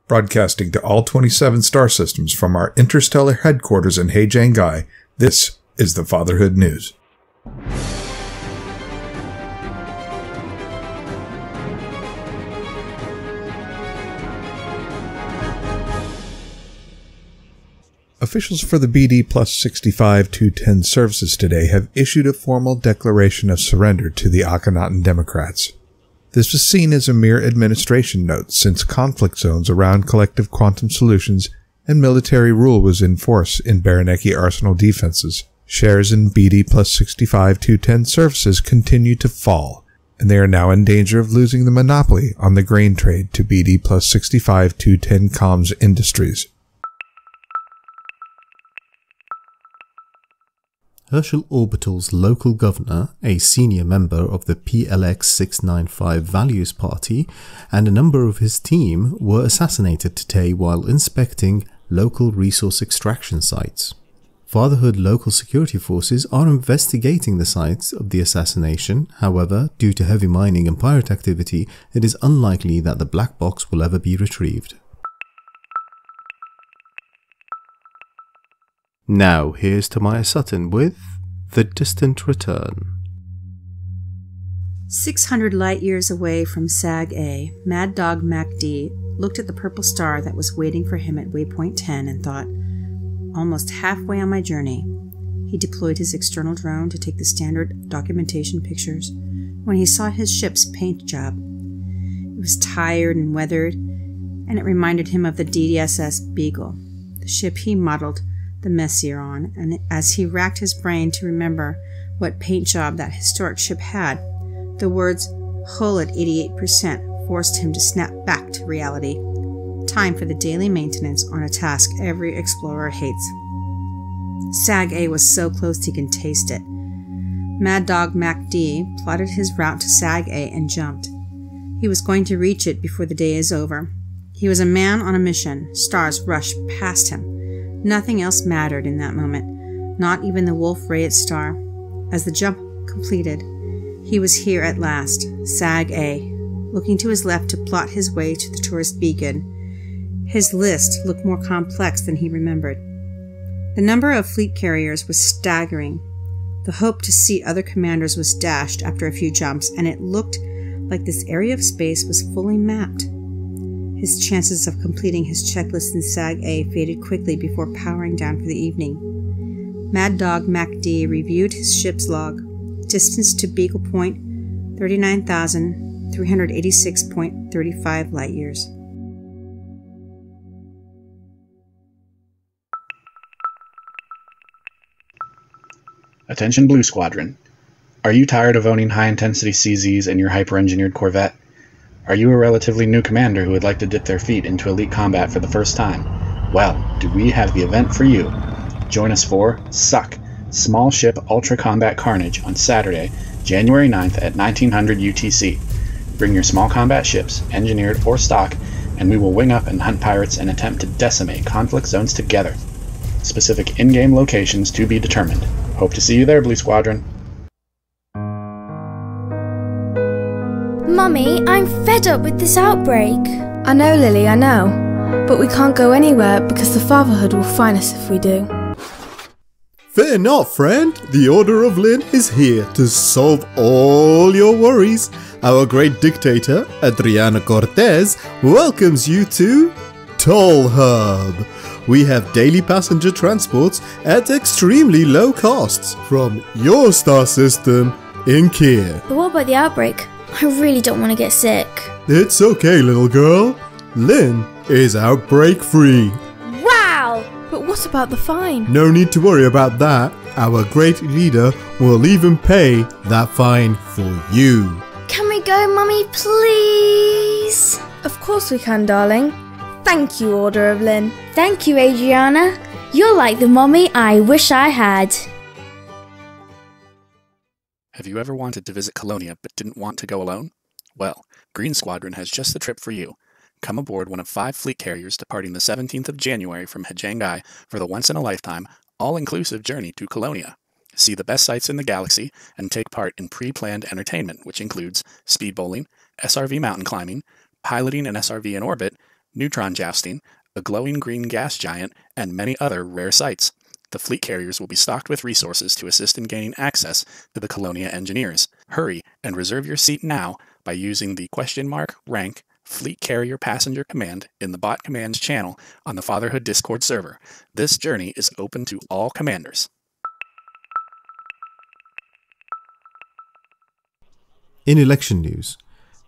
Broadcasting to all 27 star systems from our interstellar headquarters in Heijiangai, this is the Fatherhood News. Officials for the BD plus 65-210 services today have issued a formal declaration of surrender to the Akhenaten Democrats. This was seen as a mere administration note since conflict zones around collective quantum solutions and military rule was in force in Baraneki Arsenal defenses. Shares in BD plus 65-210 services continue to fall, and they are now in danger of losing the monopoly on the grain trade to BD plus 65-210 Comms Industries. Herschel Orbital's local governor, a senior member of the PLX 695 Values Party, and a number of his team were assassinated today while inspecting local resource extraction sites. Fatherhood local security forces are investigating the sites of the assassination. However, due to heavy mining and pirate activity, it is unlikely that the black box will ever be retrieved. Now, here's Tamaya Sutton with The Distant Return. 600 light-years away from Sag-A, Mad Dog MacD looked at the purple star that was waiting for him at waypoint 10 and thought, almost halfway on my journey. He deployed his external drone to take the standard documentation pictures when he saw his ship's paint job. It was tired and weathered, and it reminded him of the DDSS Beagle, the ship he modeled the Messier on, and as he racked his brain to remember what paint job that historic ship had, the words hull at 88% forced him to snap back to reality. Time for the daily maintenance on a task every explorer hates. Sag-A was so close he can taste it. Mad Dog MacD plotted his route to Sag-A and jumped. He was going to reach it before the day is over. He was a man on a mission. Stars rushed past him. Nothing else mattered in that moment, not even the Wolf-Rayet star. As the jump completed, he was here at last, Sag-A, looking to his left to plot his way to the tourist beacon. His list looked more complex than he remembered. The number of fleet carriers was staggering. The hope to see other commanders was dashed after a few jumps, and it looked like this area of space was fully mapped. His chances of completing his checklist in Sag-A faded quickly before powering down for the evening. Mad Dog MacD reviewed his ship's log. Distance to Beagle Point, 39,386.35 light-years. Attention Blue Squadron. Are you tired of owning high-intensity CZs in your hyper-engineered Corvette? Are you a relatively new commander who would like to dip their feet into elite combat for the first time? Well, do we have the event for you. Join us for Suck, Small Ship Ultra Combat Carnage on Saturday, January 9th at 1900 UTC. Bring your small combat ships, engineered or stock, and we will wing up and hunt pirates and attempt to decimate conflict zones together. Specific in-game locations to be determined. Hope to see you there, Blue Squadron. Mummy, I'm fed up with this outbreak. I know, Lily, I know. But we can't go anywhere because the Fatherhood will find us if we do. Fear not, friend. The Order of Lynn is here to solve all your worries. Our great dictator, Adriana Cortez, welcomes you to Toll Hub. We have daily passenger transports at extremely low costs from your star system in Kier. But what about the outbreak? I really don't want to get sick. It's okay, little girl. Lynn is outbreak free. Wow! But what about the fine? No need to worry about that. Our great leader will even pay that fine for you. Can we go, Mummy, please? Of course we can, darling. Thank you, Order of Lynn. Thank you, Adriana. You're like the mummy I wish I had. Have you ever wanted to visit Colonia but didn't want to go alone? Well, Green Squadron has just the trip for you. Come aboard one of 5 fleet carriers departing the 17th of January from Heijiangai for the once-in-a-lifetime, all-inclusive journey to Colonia. See the best sights in the galaxy and take part in pre-planned entertainment, which includes speed bowling, SRV mountain climbing, piloting an SRV in orbit, neutron jousting, a glowing green gas giant, and many other rare sights. The fleet carriers will be stocked with resources to assist in gaining access to the Colonia engineers. Hurry and reserve your seat now by using the !rank Fleet Carrier Passenger command in the Bot Commands channel on the Fatherhood Discord server. This journey is open to all commanders. In election news,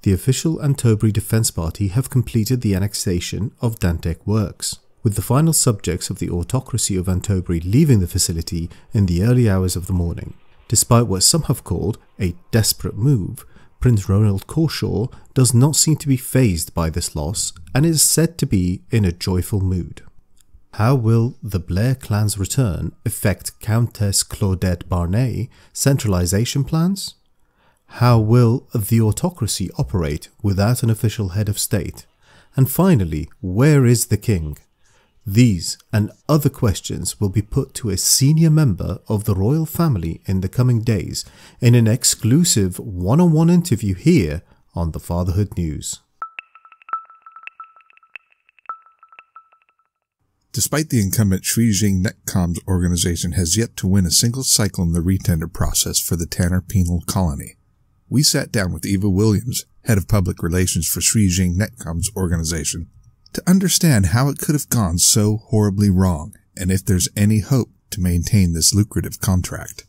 the official Antobri Defense Party have completed the annexation of Dantec Works, with the final subjects of the autocracy of Antobri leaving the facility in the early hours of the morning. Despite what some have called a desperate move, Prince Ronald Corshaw does not seem to be fazed by this loss and is said to be in a joyful mood. How will the Blair clan's return affect Countess Claudette Barnay centralization plans? How will the autocracy operate without an official head of state? And finally, where is the king? These and other questions will be put to a senior member of the royal family in the coming days in an exclusive one-on-one interview here on the Fatherhood News. Despite the incumbent Shuijing Netcom's organization has yet to win a single cycle in the retender process for the Tanner Penal Colony, we sat down with Eva Williams, head of public relations for Shuijing Netcom's organization, to understand how it could have gone so horribly wrong and if there's any hope to maintain this lucrative contract.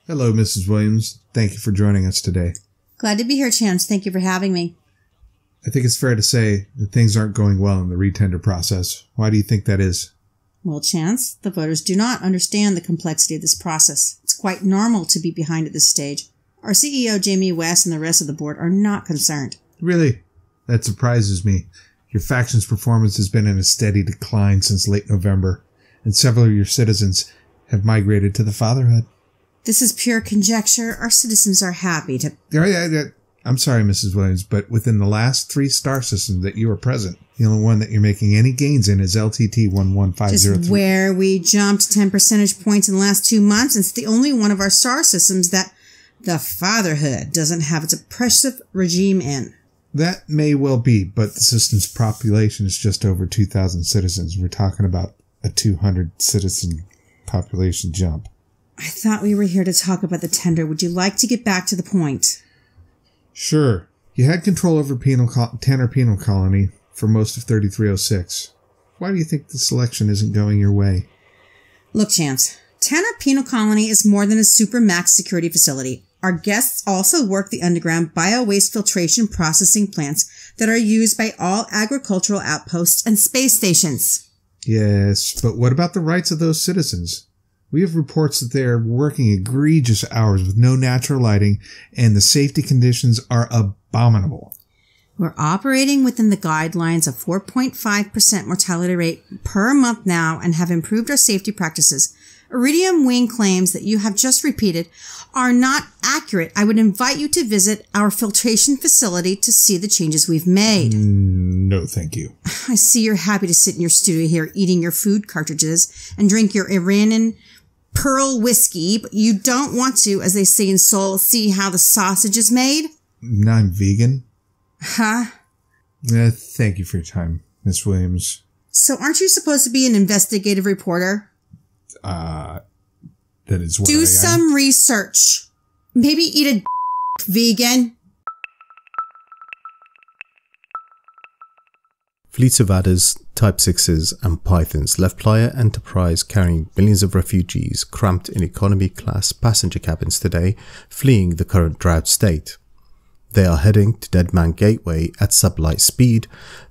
Hello, Mrs. Williams. Thank you for joining us today. Glad to be here, Chance. Thank you for having me. I think it's fair to say that things aren't going well in the retender process. Why do you think that is? Well, Chance, the voters do not understand the complexity of this process. It's quite normal to be behind at this stage. Our CEO, Jamie West, and the rest of the board are not concerned. Really? That surprises me. Your faction's performance has been in a steady decline since late November, and several of your citizens have migrated to the Fatherhood. This is pure conjecture. Our citizens are happy to... I'm sorry, Mrs. Williams, but within the last 3 star systems that you are present, the only one that you're making any gains in is LTT 11503. Just where we jumped 10 percentage points in the last 2 months, it's the only one of our star systems that the Fatherhood doesn't have its oppressive regime in. That may well be, but the system's population is just over 2,000 citizens. We're talking about a 200 citizen population jump. I thought we were here to talk about the tender. Would you like to get back to the point? Sure. You had control over Tanner Penal Colony for most of 3306. Why do you think the selection isn't going your way? Look, Chance. Tanner Penal Colony is more than a super max security facility. Our guests also work the underground bio-waste filtration processing plants that are used by all agricultural outposts and space stations. Yes, but what about the rights of those citizens? We have reports that they are working egregious hours with no natural lighting, and the safety conditions are abominable. We're operating within the guidelines of 4.5% mortality rate per month now and have improved our safety practices. Iridium Wing claims that you have just repeated are not accurate. I would invite you to visit our filtration facility to see the changes we've made. No, thank you. I see you're happy to sit in your studio here eating your food cartridges and drink your Iranian Pearl whiskey, but you don't want to, as they say in Seoul, see how the sausage is made? I'm vegan. Huh? Thank you for your time, Miss Williams. So aren't you supposed to be an investigative reporter? That is what Do some research. Maybe eat a vegan. Fleets of adders, Type 6s and Pythons left Playa Enterprise carrying millions of refugees cramped in economy class passenger cabins today, fleeing the current drought state. They are heading to Dead Man Gateway at sublight speed.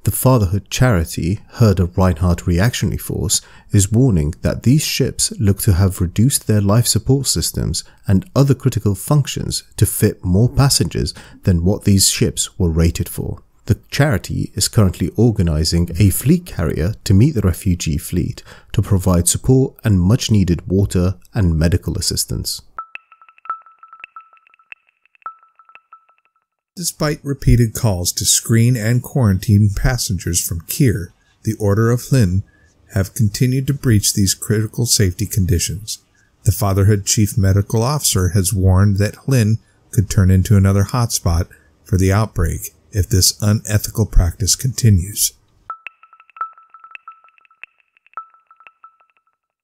The Fatherhood charity, Herder Reinhardt Reactionary Force, is warning that these ships look to have reduced their life support systems and other critical functions to fit more passengers than what these ships were rated for. The charity is currently organising a fleet carrier to meet the refugee fleet to provide support and much needed water and medical assistance. Despite repeated calls to screen and quarantine passengers from Kier, the Order of Lynn have continued to breach these critical safety conditions. The Fatherhood Chief Medical Officer has warned that Lynn could turn into another hotspot for the outbreak if this unethical practice continues.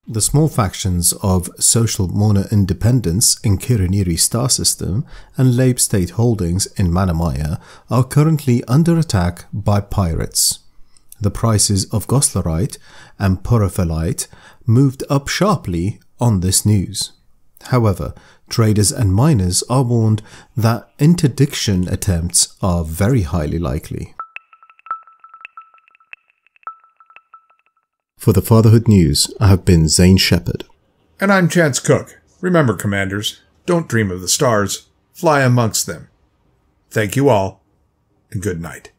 The small factions of Social Mona Independence in Kiriniri Star System and Labe State Holdings in Manamaya are currently under attack by pirates. The prices of Goslarite and Porphyllite moved up sharply on this news. However, traders and miners are warned that interdiction attempts are very highly likely. For the Fatherhood News, I have been Zane Shepherd. And I'm Chance Cook. Remember, Commanders, don't dream of the stars, fly amongst them. Thank you all, and good night.